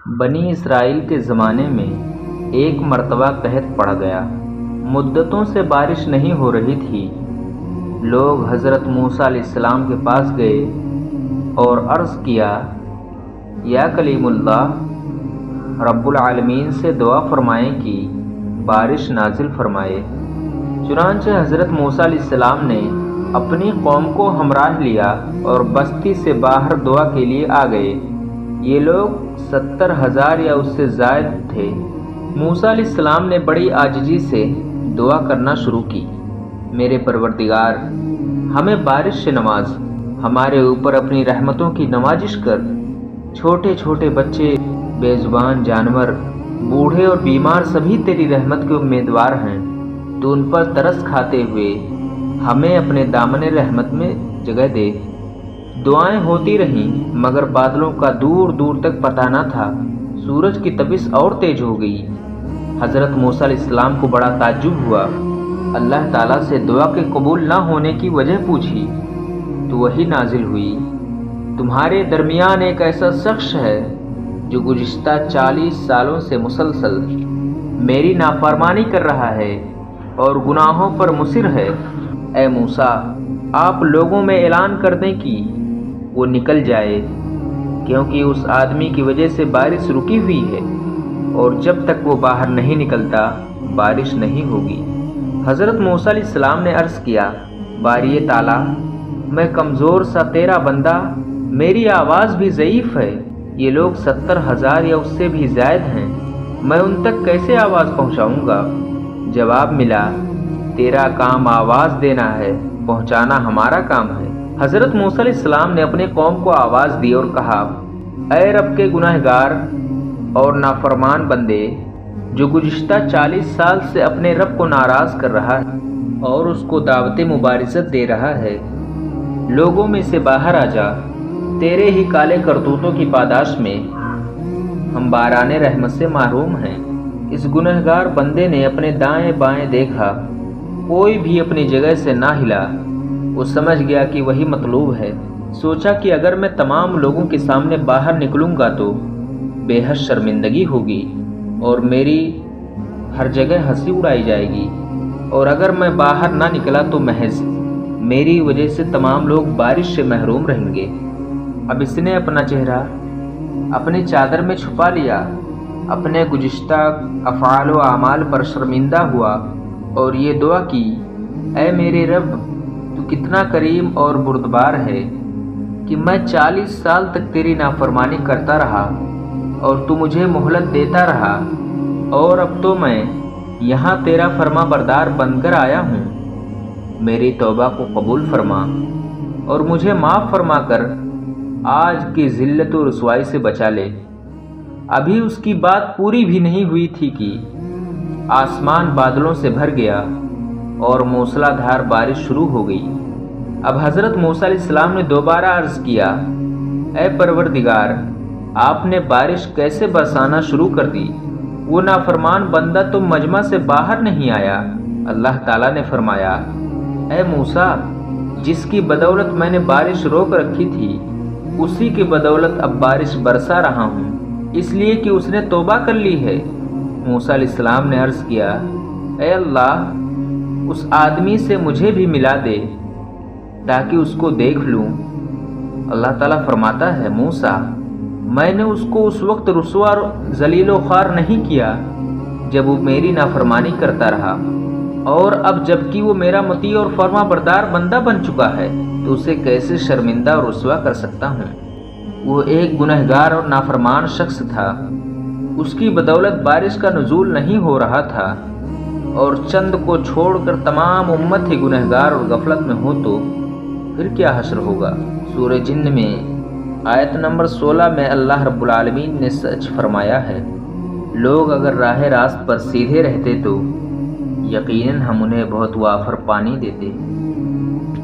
بنی اسرائیل کے زمانے میں ایک مرتبہ قحط پڑ گیا۔ مدتوں سے بارش نہیں ہو رہی تھی۔ لوگ حضرت موسیٰ علیہ السلام کے پاس گئے اور عرض کیا، یا کلیم اللہ، رب العالمین سے دعا فرمائیں کہ بارش نازل فرمائے۔ چنانچہ حضرت موسیٰ علیہ السلام نے اپنی قوم کو ہمراہ لیا اور بستی سے باہر دعا کے لیے آ گئے۔ یہ لوگ 70,000 یا اس سے زائد تھے۔ موسیٰ علیہ السلام نے بڑی عاجزی سے دعا کرنا شروع کی، میرے پروردگار، ہمیں بارش سے نواز، ہمارے اوپر اپنی رحمتوں کی نوازش کر۔ چھوٹے چھوٹے بچے، بے زبان جانور، بوڑھے اور بیمار سبھی تیری رحمت کے امیدوار ہیں۔ تو ان پر ترس کھاتے ہوئے ہمیں اپنے دامن رحمت میں جگہ دے۔ دعائیں ہوتی رہیں مگر بادلوں کا دور دور تک پتہ نہ تھا۔ سورج کی تپش اور تیز ہو گئی۔ حضرت موسیٰ علیہ السلام کو بڑا تعجب ہوا۔ اللہ تعالیٰ سے دعا کے قبول نہ ہونے کی وجہ پوچھی تو وحی نازل ہوئی، تمہارے درمیان ایک ایسا شخص ہے جو گزشتہ 40 سالوں سے مسلسل میری نافرمانی کر رہا ہے اور گناہوں پر مصر ہے۔ اے موسیٰ، آپ لوگوں میں اعلان کر دیں کہ وہ نکل جائے، کیونکہ اس آدمی کی وجہ سے بارش رکی ہوئی ہے اور جب تک وہ باہر نہیں نکلتا بارش نہیں ہوگی۔ حضرت موسیٰ علیہ السلام نے عرض کیا، باری تعالیٰ، میں کمزور سا تیرا بندہ، میری آواز بھی ضعیف ہے۔ یہ لوگ 70,000 یا اس سے بھی زائد ہیں، میں ان تک کیسے آواز پہنچاؤں گا؟ جواب ملا، تیرا کام آواز دینا ہے، پہنچانا ہمارا کام ہے۔ حضرت موسیٰ علیہ السلام نے اپنے قوم کو آواز دی اور کہا، اے رب کے گنہگار اور نافرمان بندے، جو گزشتہ 40 سال سے اپنے رب کو ناراض کر رہا ہے اور اس کو دعوت مبارزت دے رہا ہے، لوگوں میں سے باہر آ جا۔ تیرے ہی کالے کرتوتوں کی پاداش میں ہم باران رحمت سے محروم ہیں۔ اس گنہگار بندے نے اپنے دائیں بائیں دیکھا، کوئی بھی اپنی جگہ سے نہ ہلا۔ وہ سمجھ گیا کہ وہی مطلوب ہے۔ سوچا کہ اگر میں تمام لوگوں کے سامنے باہر نکلوں گا تو بے حد شرمندگی ہوگی اور میری ہر جگہ ہنسی اڑائی جائے گی، اور اگر میں باہر نہ نکلا تو محض میری وجہ سے تمام لوگ بارش سے محروم رہیں گے۔ اب اس نے اپنا چہرہ اپنی چادر میں چھپا لیا، اپنے گزشتہ افعال و اعمال پر شرمندہ ہوا اور یہ دعا کی، اے میرے رب، تو کتنا کریم اور بردبار ہے کہ میں 40 سال تک تیری نافرمانی کرتا رہا اور تو مجھے مہلت دیتا رہا، اور اب تو میں یہاں تیرا فرما بردار بن کر آیا ہوں۔ میری توبہ کو قبول فرما اور مجھے معاف فرما کر آج کی ذلت و رسوائی سے بچا لے۔ ابھی اس کی بات پوری بھی نہیں ہوئی تھی کہ آسمان بادلوں سے بھر گیا اور موسلا دھار بارش شروع ہو گئی۔ اب حضرت موسیٰ علیہ السلام نے دوبارہ عرض کیا، اے پروردگار، آپ نے بارش کیسے برسانا شروع کر دی؟ وہ نافرمان بندہ تو مجمع سے باہر نہیں آیا۔ اللہ تعالیٰ نے فرمایا، اے موسیٰ، جس کی بدولت میں نے بارش روک رکھی تھی اسی کی بدولت اب بارش برسا رہا ہوں، اس لیے کہ اس نے توبہ کر لی ہے۔ موسیٰ علیہ السلام نے عرض کیا، اے اللہ، اس آدمی سے مجھے بھی ملا دے تاکہ اس کو دیکھ لوں۔ اللہ تعالیٰ فرماتا ہے، موسیٰ، میں نے اس کو اس وقت رسوا اور ذلیل و خوار نہیں کیا جب وہ میری نافرمانی کرتا رہا، اور اب جب کہ وہ میرا مطیع اور فرما بردار بندہ بن چکا ہے تو اسے کیسے شرمندہ اور رسوا کر سکتا ہوں؟ وہ ایک گنہگار اور نافرمان شخص تھا، اس کی بدولت بارش کا نزول نہیں ہو رہا تھا، اور چند کو چھوڑ کر تمام امت ہی گنہگار اور غفلت میں ہو تو پھر کیا حشر ہوگا؟ سورہ جن میں آیت نمبر 16 میں اللہ رب العالمین نے سچ فرمایا ہے، لوگ اگر راہ راست پر سیدھے رہتے تو یقیناً ہم انہیں بہت وافر پانی دیتے۔